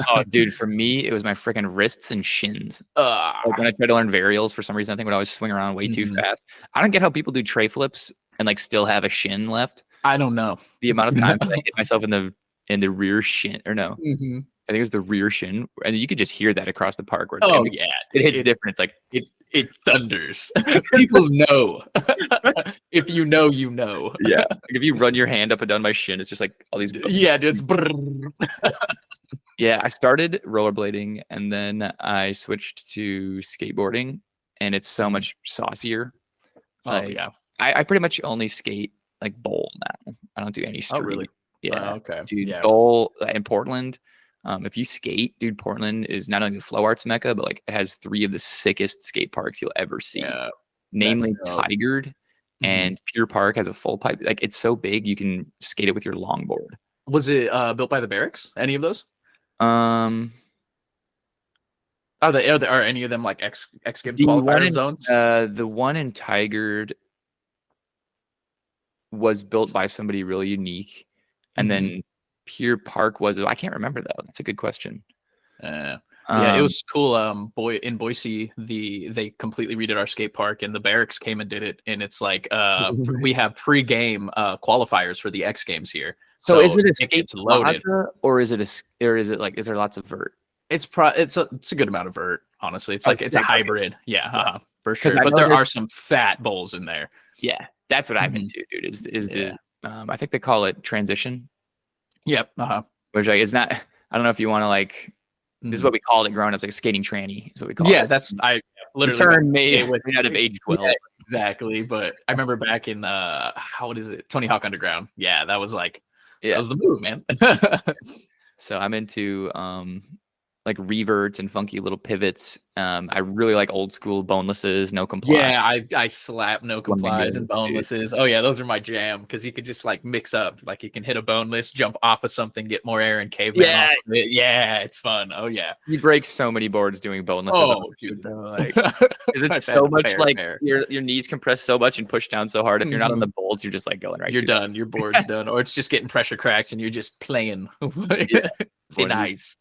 Oh, dude, for me, it was my freaking wrists and shins. Like uh, when I tried to learn varials, for some reason, I think would always swing around way too mhm. fast. I don't get how people do tray flips and like still have a shin left. I don't know. The amount of times that I hit myself in the rear shin, or no, Mhm. I think it was the rear shin, and you could just hear that across the park. Where it's like, I Oh, mean, yeah. it hits different. It's like, It thunders. People know. If you know, you know. yeah, like if you run your hand up and down my shin, it's just like all these bones. Yeah, dude, it's brrr. Yeah, I started rollerblading and then I switched to skateboarding, and it's so Mhm. much saucier. Oh, Like yeah. I pretty much only skate like bowl now. I don't do any Oh, street. really? Yeah, Okay. dude, Yeah. bowl in Portland. If you skate, dude, Portland is not only the flow arts mecca, but like it has three of the sickest skate parks you'll ever see. Yeah. That's Namely, dope. Tigard Mhm. and Pier Park has a full pipe. Like it's so big you can skate it with your longboard. Was it built by the Barracks? Any of those? Um, Are any of them like X Games qualifier zones? the one in Tigard was built by somebody really unique, and Hmm. then Pier Park was I can't remember though. That's a good question. Yeah, it Um, was cool. In Boise, they completely redid our skate park, and the Barracks came and did it. And it's like we have pre-game qualifiers for the X Games here, so is so it a it skate gets loaded. plaza or is it or is it like is there lots of vert? It's a good amount of vert, honestly. It's Oh, like it's a sick. Okay, hybrid, yeah, yeah. for Because sure. I But know there there's are some fat bowls in there. yeah, that's what I'm Hmm. into, dude. Is Yeah. the I think they call it transition, Yep. which like is not. I don't know if you want to like. This is Mhm. what we called it growing up, like a skating tranny is what we called Yeah, it. that's I The literally went term made, with made out of age yeah, 12. exactly. But I remember back in how old is it? Tony Hawk Underground. Yeah, that Yeah. was the move, man. So I'm into like reverts and funky little pivots. I really like old school bonelesses, no comply. Yeah, I slap no complies Flamingo, and dude. bonelesses. Oh yeah, those are my jam because you could just like mix up. Like you can hit a boneless, jump off of something, get more air, and caveman Yeah, off of it. Yeah, it's fun. Oh yeah. you break so many boards doing bonelesses on Oh it, dude. though. Like, because I've it's had so a much fair like pair. your knees compress so much and push down so hard. If you're not on the Mhm. bolts, you're just like going right You're through that. done. Your board's done, or it's just getting pressure cracks, and you're just playing Yeah, in funny. ice.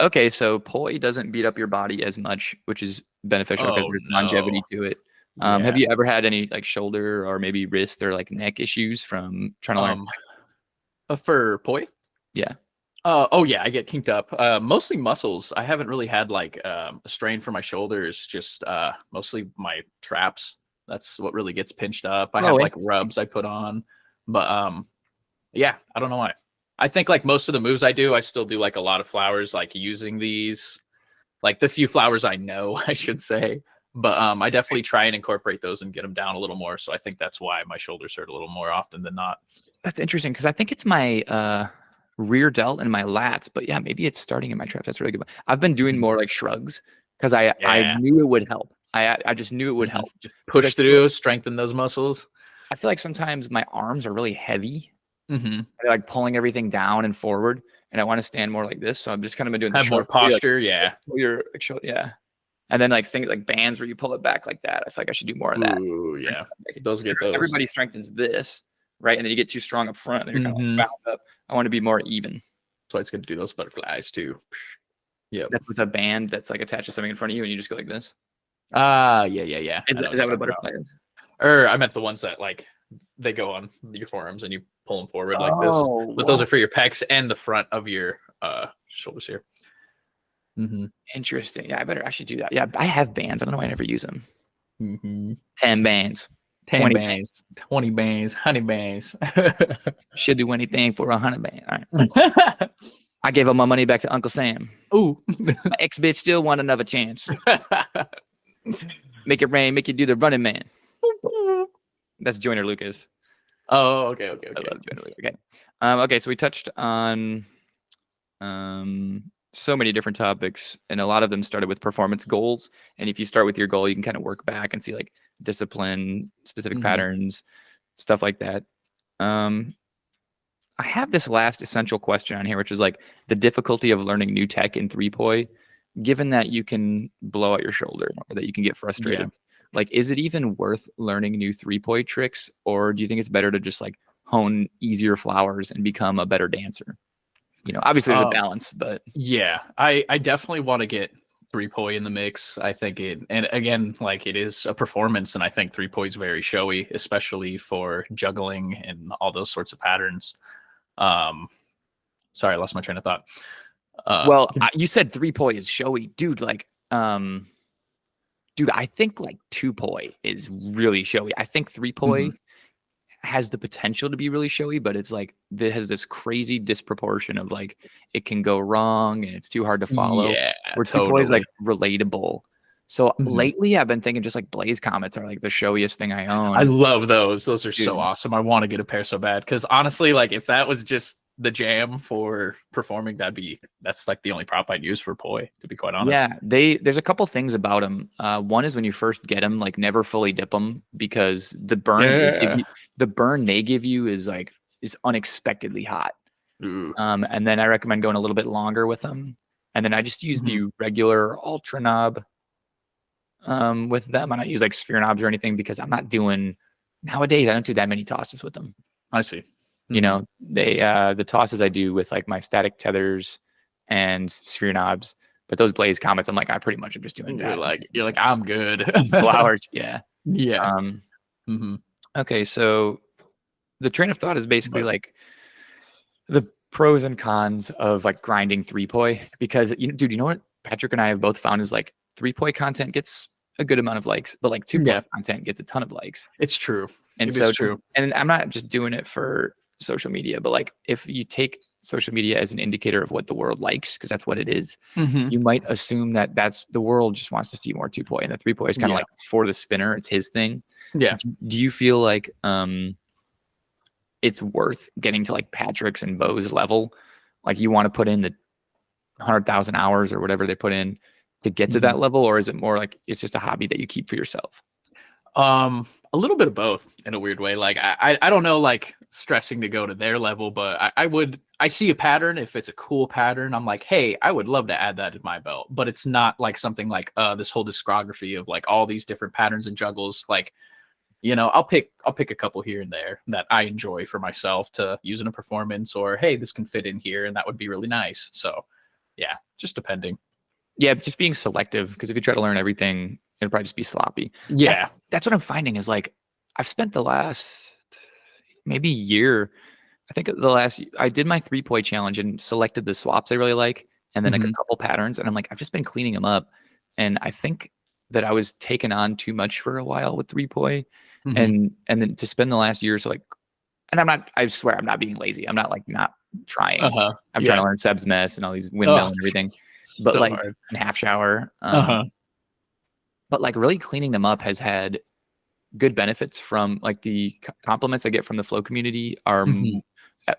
Okay, so poi doesn't beat up your body as much, which is beneficial because Oh there's no. longevity to it. Have Yeah. you ever had any like shoulder or maybe wrist or like neck issues from trying to learn? Um, for poi. Yeah. Oh yeah, I get kinked up. Mostly muscles. I haven't really had like a strain for my shoulders. Just mostly my traps. That's what really gets pinched up. I Oh, have like interesting. rubs I put on, but yeah, I don't know why. I think like most of the moves I do, I still do like a lot of flowers, like using these, like the few flowers I know, I should say. But I definitely try and incorporate those and get them down a little more. So I think that's why my shoulders hurt a little more often than not. That's interesting because I think it's my rear delt and my lats, but yeah, maybe it's starting in my traps. That's really good. I've been doing Mhm. more like shrugs because I Yeah. knew it would help. I just knew it would Mhm. help Just because push through, strengthen those muscles. I feel like sometimes my arms are really heavy. Hmm. They're like pulling everything down and forward, and I want to stand more like this. So I'm just kind of been doing the Have more shrug where you, like posture. Yeah. pull your like, yeah, and then like things like bands where you pull it back like that. I feel like I should do more of that. Ooh, yeah. Those get those. Everybody strengthens this, right? And then you get too strong up front, and then you're kind of Hmm. like bound up. I want to be more even. So it's good to do those butterflies too. Yep. That's with a band that's like attached to something in front of you, and you just go like this. Yeah. Is I know that, what is you're that what a talking about. butterfly is? Or I meant the ones that like they go on your forearms and you pull them forward like this. Oh, But those what? are for your pecs and the front of your shoulders here. Mm-hmm. Interesting. Yeah, I should do that. Yeah, I have bands. I don't know why I never use them. Mm-hmm. 10 bands, 10 20 bands. bands, 20 bands, honey bands. Should do anything for 100 band. All right. I gave all my money back to Uncle Sam. Ooh. My ex bitch still want another chance. Make it rain, make you do the running man. That's Joyner Lucas. Oh, okay. I love Joyner Lucas. Okay. Okay, so we touched on so many different topics, and a lot of them started with performance goals. And if you start with your goal, you can kind of work back and see like discipline, specific Mhm. patterns, stuff like that. I have this last essential question on here, which is like the difficulty of learning new tech in 3-poi, given that you can blow out your shoulder or that you can get frustrated. Like, is it even worth learning new 3-poi tricks, or do you think it's better to just like hone easier flowers and become a better dancer? You know, obviously there's a balance, but yeah, I definitely want to get 3-poi in the mix. I think it, and again, like it is a performance, and I think 3-poi is very showy, especially for juggling and all those sorts of patterns. Sorry, I lost my train of thought. well, you said 3-poi is showy, dude. Like, dude, I think like 2-poi is really showy. I think 3-poi has the potential to be really showy, but it's like it has this crazy disproportion of like it can go wrong and it's too hard to follow. Yeah, where 2-poi is like relatable. So lately I've been thinking just like Blaze Comets are like the showiest thing I own. I love those. Those are Dude. so awesome. I want to get a pair so bad because honestly, like if that was just the jam for performing, that's like the only prop I'd use for poi, to be quite honest. Yeah, there's a couple things about them. One is when you first get them, like never fully dip them because the burn they give you is unexpectedly hot. And then I recommend going a little bit longer with them. And then I just use the regular ultra knob with them. I don't use like sphere knobs or anything because I'm not doing nowadays. I don't do that many tosses with them. I see. You know, the tosses I do with like my static tethers and sphere knobs, but those Blaze Comets, I'm like, I pretty much am just doing that. You're like, I'm good. Flowers, yeah. Yeah. Okay, so the train of thought is basically like the pros and cons of like grinding 3-poi, because dude, you know what Patrick and I have both found is like 3-poi content gets a good amount of likes, but like 2-poi content gets a ton of likes. It's true. And so true. And I'm not just doing it for social media, but like if you take social media as an indicator of what the world likes, because that's what it is, you might assume that that's the world just wants to see more 2-poi, and the 3-poi is kind of like for the spinner, it's his thing. Yeah. Do you feel like it's worth getting to like Patrick's and Bo's level? Like you want to put in the 100,000 hours or whatever they put in to get to that level, or is it more like it's just a hobby that you keep for yourself? A little bit of both in a weird way. Like I don't know, like stressing to go to their level, but I see a pattern. If it's a cool pattern, I'm like, hey, I would love to add that to my belt. But it's not like something like this whole discography of like all these different patterns and juggles. Like, you know, I'll pick a couple here and there that I enjoy for myself to use in a performance, or hey, this can fit in here and that would be really nice. So yeah, just depending. Yeah, just being selective, because if you try to learn everything, it'll probably just be sloppy. Yeah. That's what I'm finding is like I've spent the last maybe year. I think I did my 3-poi challenge and selected the swaps I really like, and then like a couple patterns, and I'm like, I've just been cleaning them up, and I think that I was taking on too much for a while with 3-poi, and then to spend the last year, so like, and I swear I'm not being lazy. I'm not like not trying. I'm trying to learn Seb's mess and all these windmill and everything, but so like hard. And half shower. But like really cleaning them up has had good benefits from like the compliments I get from the flow community are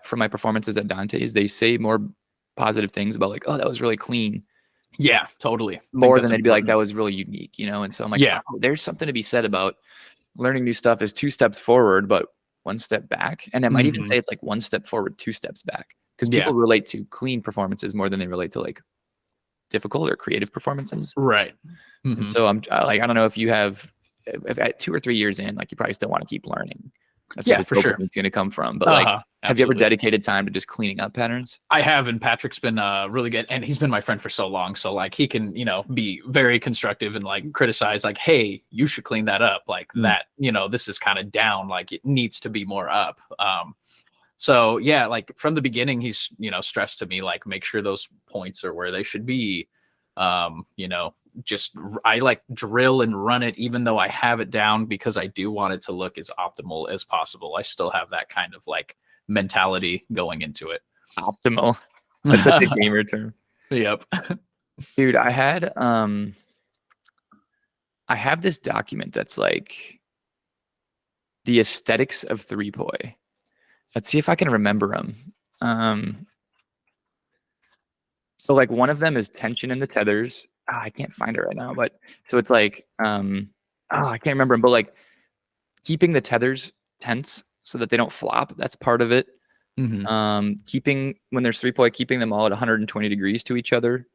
from my performances at Dante's. They say more positive things about like, oh, that was really clean. Yeah, totally. More than they'd be like, that was really unique, you know? And so I'm like, oh, there's something to be said about learning new stuff is 2 steps forward, but 1 step back. And I might even say it's like 1 step forward, 2 steps back, because people relate to clean performances more than they relate to like difficult or creative performances. Right. And so I'm like, I don't know if you have, if at 2 or 3 years in, like you probably still want to keep learning. That's where Yeah, the for sure. dopamine's going to come from. But like, have you ever Absolutely. dedicated time to just cleaning up patterns? I have, and Patrick's been really good, and he's been my friend for so long. So like, he can be very constructive and like criticize, like, hey, you should clean that up, like Mm. that. This is kind of down, like it needs to be more up. So yeah, like from the beginning, he's stressed to me like make sure those points are where they should be. You know, just I like drill and run it, even though I have it down because I do want it to look as optimal as possible. I still have that kind of like mentality going into it. Optimal. That's such a gamer term. Yep. Dude, I have this document that's like the aesthetics of three poi. Let's see if I can remember them. So like one of them is tension in the tethers. I can't find it right now, but so it's like I can't remember them, but like keeping the tethers tense so that they don't flop. That's part of it. Keeping when there's three poi, keeping them all at 120 degrees to each other.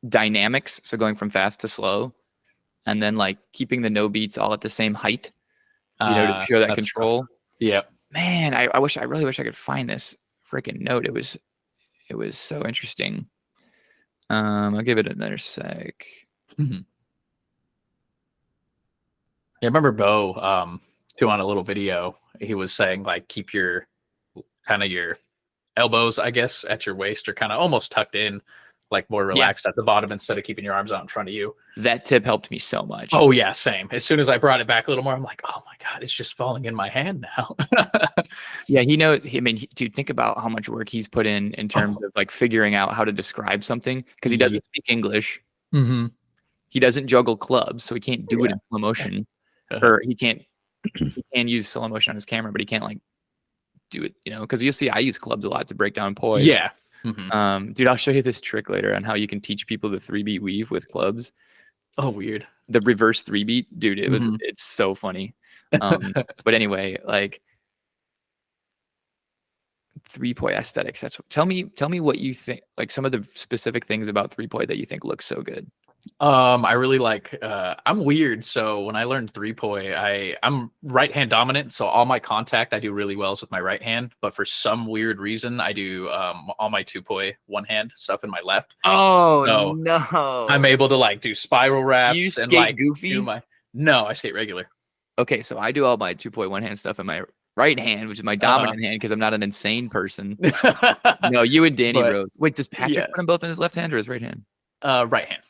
Dynamics, so going from fast to slow, and then like keeping the no beats all at the same height, to show that control. Yeah. Man, I really wish I could find this freaking note. It was so interesting. I'll give it another sec. Yeah, I remember Bo, too, on a little video, he was saying like keep your elbows, I guess, at your waist or kind of almost tucked in, like more relaxed at the bottom instead of keeping your arms out in front of you. That tip helped me so much. Oh yeah, same. As soon as I brought it back a little more, I'm like, oh my God, it's just falling in my hand now. Yeah, he knows. I mean, dude, think about how much work he's put in terms of like figuring out how to describe something because he doesn't speak English. He doesn't juggle clubs, so he can't do it in slow motion, or he can use slow motion on his camera, but he can't like do it, because you'll see I use clubs a lot to break down poi. Yeah. Dude, I'll show you this trick later on how you can teach people the 3-beat weave with clubs. Oh, weird. The reverse 3-beat, dude, it's so funny. But anyway, like three poi aesthetics. Tell me what you think, like some of the specific things about three poi that you think look so good. I really like I'm weird, so when I learned three poi, I'm right hand dominant, so all my contact I do really well is with my right hand, but for some weird reason I do all my two poi one hand stuff in my left. Oh, so no. I'm able to like do spiral wraps. Do you and skate like goofy? No, I skate regular. Okay, so I do all my two poi one hand stuff in my right hand, which is my dominant hand because I'm not an insane person. No, you and Danny Rose. Wait, does Patrick put them both in his left hand or his right hand? Right hand.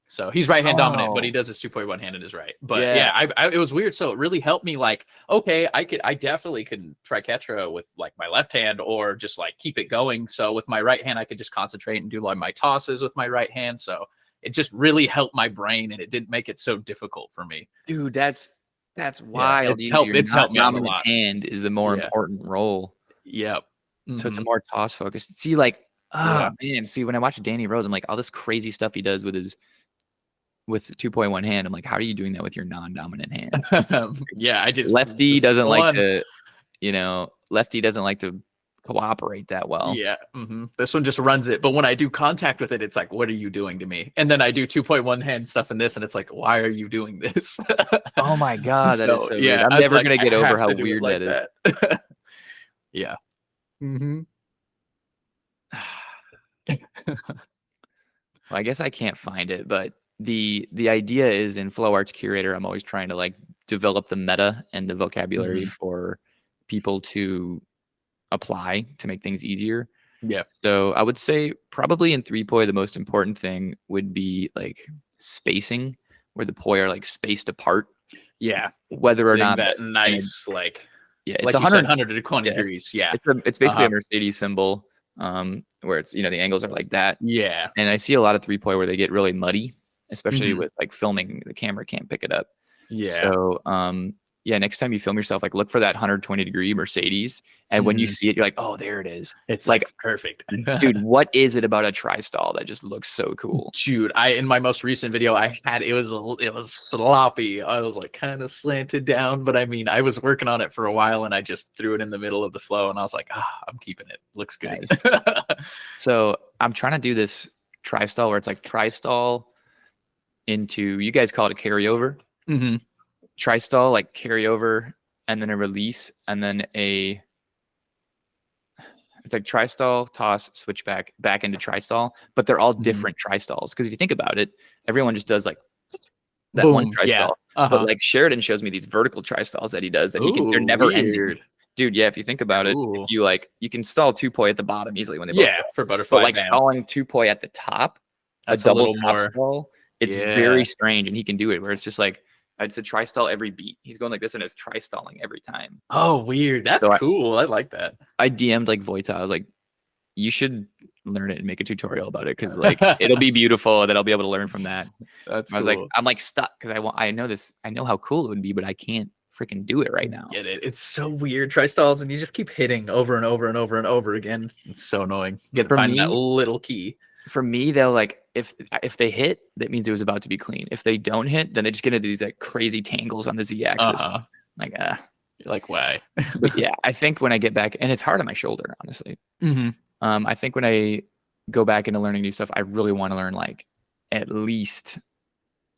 So he's right hand dominant, but he does his 2.1 hand in his right. But it was weird. So it really helped me. Like, okay, I definitely can triquetra with like my left hand or just like keep it going. So with my right hand, I could just concentrate and do like my tosses with my right hand. So it just really helped my brain, and it didn't make it so difficult for me. Dude, that's wild. It's helped me out a lot. Hand is the more important role. Yep. So it's a more toss focused. See, like, man, see, when I watch Danny Rose, I'm like, all this crazy stuff he does with his 2.1 hand. I'm like, how are you doing that with your non-dominant hand? I just lefty doesn't like to cooperate that well. Yeah. This one just runs it. But when I do contact with it, it's like, what are you doing to me? And then I do 2.1 hand stuff in this, and it's like, why are you doing this? Oh my God. That is so weird. I'm never going to get over how weird that is. Yeah. Well, I guess I can't find it, but the idea is in Flow Arts Curator, I'm always trying to like develop the meta and the vocabulary for people to apply to make things easier. Yeah. So I would say probably in three poi, the most important thing would be like spacing, where the poi are like spaced apart. Yeah. Whether or not that nice, like, it's like 120 degrees. Yeah. It's basically a Mercedes symbol, where it's, the angles are like that. Yeah. And I see a lot of three poi where they get really muddy, especially with like filming, the camera can't pick it up. Yeah. So, next time you film yourself, like look for that 120-degree Mercedes. And when you see it, you're like, oh, there it is. It's like perfect. Dude, what is it about a tri-stall that just looks so cool? Dude, in my most recent video, it was sloppy. I was like kind of slanted down, but I mean, I was working on it for a while, and I just threw it in the middle of the flow, and I was like, I'm keeping it. Looks good. Nice. So I'm trying to do this tri-stall where it's like tri-stall into, you guys call it a carryover. tri-stall, like carry over, and then a release, and then it's like tri-stall, toss, switch back into tri-stall, but they're all different tri-stalls. Because if you think about it, everyone just does like that one Boom. Yeah. tri-stall. But like Sheridan shows me these vertical tri-stalls that he does that they're never ending. Dude, yeah, if you think about it, if you can stall 2-poi at the bottom easily when they both go. for butterfly. But like stalling 2-poi at the top, that's a double a little top more stall, it's very strange, and he can do it where it's just like it's a tri-stall every beat. He's going like this and it's tri-stalling every time. Oh, weird. That's cool. I like that. I DM'd like Vojta. I was like, you should learn it and make a tutorial about it because like it'll be beautiful that I'll be able to learn from that. That's I was like, I'm like stuck because I know how cool it would be, but I can't freaking do it right now. Get it? It's so weird. Tri-stalls, and you just keep hitting over and over and over and over again. It's so annoying. You gotta find that little key. For me, they'll like if they hit, that means it was about to be clean. If they don't hit, then they just get into these like crazy tangles on the z-axis. Like why? But yeah, I think when I get back, and it's hard on my shoulder, honestly. I think when I go back into learning new stuff, I really want to learn like at least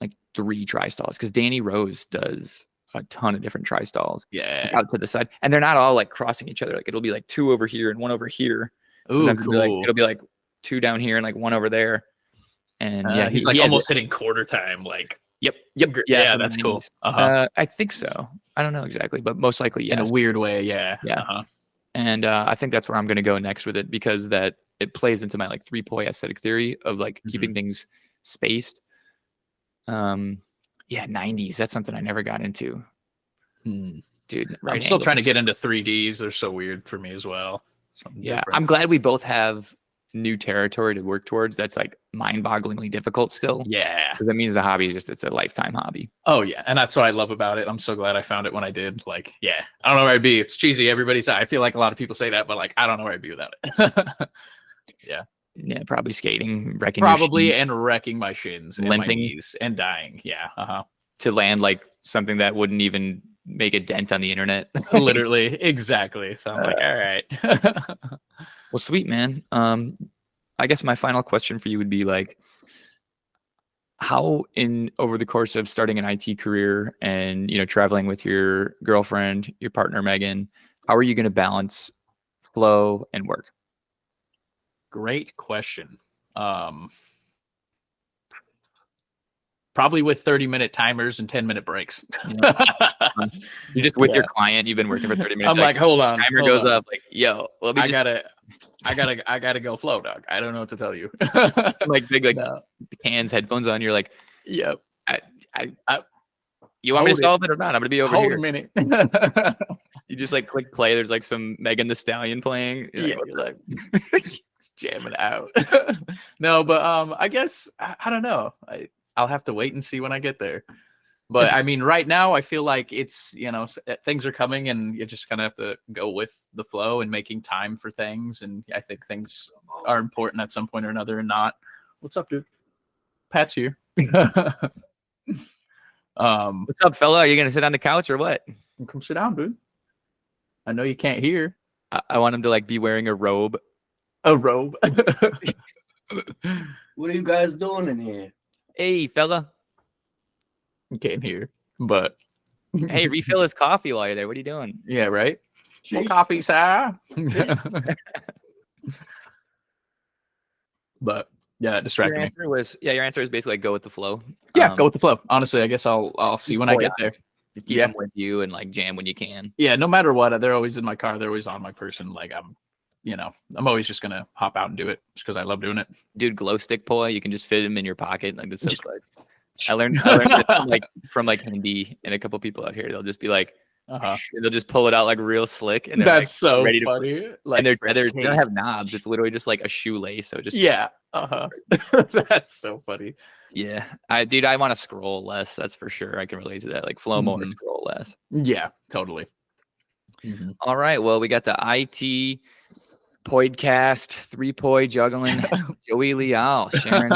like 3 tri-stalls because Danny Rose does a ton of different tri-stalls. Yeah, out to the side, and they're not all like crossing each other. Like it'll be like 2 over here and 1 over here. Ooh, cool. It'll be like 2 down here and like 1 over there. And he's like almost hitting quarter time. Like yep, yeah, that's cool. I think so. I don't know exactly, but most likely yes. In a weird way, yeah. And I think that's where I'm going to go next with it because that it plays into my like 3-poi aesthetic theory of like keeping things spaced. 90s. That's something I never got into. Dude, I'm still trying to get into 3Ds. They're so weird for me as well. I'm glad we both have new territory to work towards. That's like mind-bogglingly difficult still. Yeah, because that means the hobby is it's a lifetime hobby. Oh yeah, and that's what I love about it. I'm so glad I found it when I did. Like, yeah, I don't know where I'd be. It's cheesy. I feel like a lot of people say that, but like I don't know where I'd be without it. Yeah, probably skating, wrecking my shins, limping, and my knees, and dying. Yeah, to land like something that wouldn't even make a dent on the internet. Literally, exactly. So I'm like, all right. Well, sweet, man. I guess my final question for you would be like, how over the course of starting an IT career and traveling with your girlfriend, your partner Megan, how are you going to balance flow and work? Great question. Probably with 30-minute timers and 10-minute breaks. You're just with your client. You've been working for 30 minutes. I'm like, hold on. Timer goes up. Like, yo, let me I gotta go flow, dog. I don't know what to tell you. Like big cans, headphones on. You're like, yep. You want me to solve it or not? I'm gonna be over here. Hold a minute. You just like click play. There's like some Megan Thee Stallion playing. You're like jamming out. No, but I guess I don't know. I'll have to wait and see when I get there. But I mean, right now I feel like it's things are coming, and you just kind of have to go with the flow and making time for things. And I think things are important at some point or another, and not. What's up, dude? Pat's here. What's up, fella? Are you gonna sit on the couch or what? Come sit down, dude. I know you can't hear. I want him to like be wearing a robe. A robe. What are you guys doing in here? Hey, fella. You can't hear, but hey, refill his coffee while you're there. What are you doing? Yeah, right. More coffee, sir. But yeah, that distracted me. Your answer is basically like, go with the flow. Yeah, go with the flow. Honestly, I guess I'll see when I get there. Just keep them with you and like jam when you can. Yeah, no matter what, they're always in my car. They're always on my person. Like I'm always just gonna hop out and do it just because I love doing it. Dude, glow stick poi, you can just fit them in your pocket. Like this is like I learned it from Hindi and a couple people out here. They'll just be like, they'll just pull it out like real slick, and that's so ready funny. And they don't have knobs. It's literally just like a shoelace. So just That's so funny. Yeah, I want to scroll less. That's for sure. I can relate to that. Like flow more, scroll less. Yeah, totally. All right. Well, we got the IT podcast 3-poi juggling Joey Leal sharing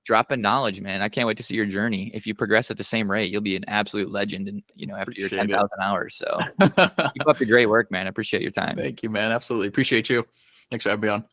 dropping knowledge, man. I can't wait to see your journey. If you progress at the same rate, you'll be an absolute legend. And after your 10,000 hours. So keep up the great work, man. I appreciate your time. Thank you, man. Absolutely appreciate you. Thanks for having me on.